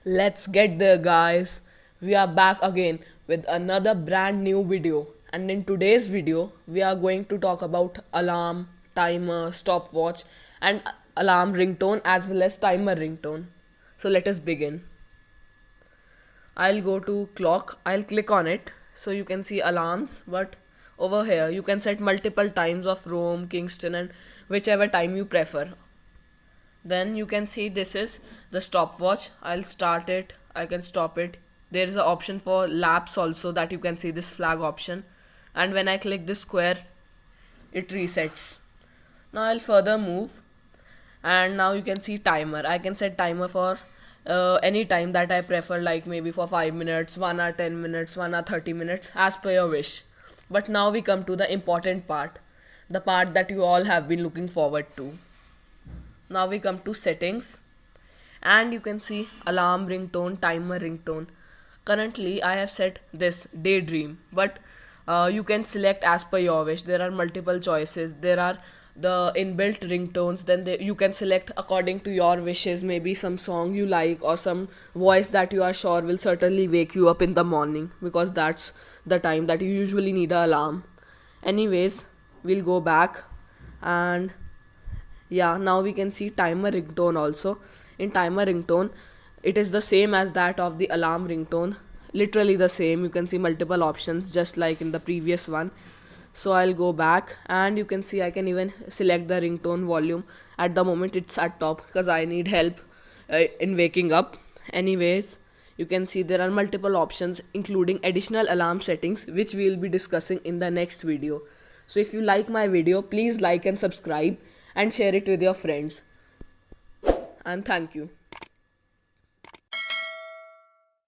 Let's get there, guys. We are back again with another brand new video. And in today's video, we are going to talk about alarm, timer, stopwatch, and alarm ringtone as well as timer ringtone. So let us begin. I'll go to clock, I'll click on it so you can see alarms, but over here you can set multiple times of Rome, Kingston, and whichever time you prefer. Then you can see this is the stopwatch. I'll start it, I can stop it. There is an option for laps also, that you can see this flag option, and when I click this square it resets. Now I'll further move, and now you can see timer. I can set timer for any time that I prefer, like maybe for 5 minutes, 1 hour 10 minutes, 1 hour 30 minutes, as per your wish. But now we come to the important part, the part that you all have been looking forward to. Now we come to settings, and you can see alarm ringtone, timer ringtone. Currently I have set this daydream, but you can select as per your wish. There are multiple choices. There are the inbuilt ringtones, then you can select according to your wishes, maybe some song you like or some voice that you are sure will certainly wake you up in the morning, because that's the time that you usually need an alarm. Anyways, we'll go back, and yeah, now we can see timer ringtone also. In timer ringtone, it is the same as that of the alarm ringtone, literally the same. You can see multiple options just like in the previous one. So I'll go back, and you can see I can even select the ringtone volume. At the moment it's at top because I need help in waking up. Anyways, you can see there are multiple options including additional alarm settings, which we will be discussing in the next video. So if you like my video, please like and subscribe and share it with your friends. And thank you.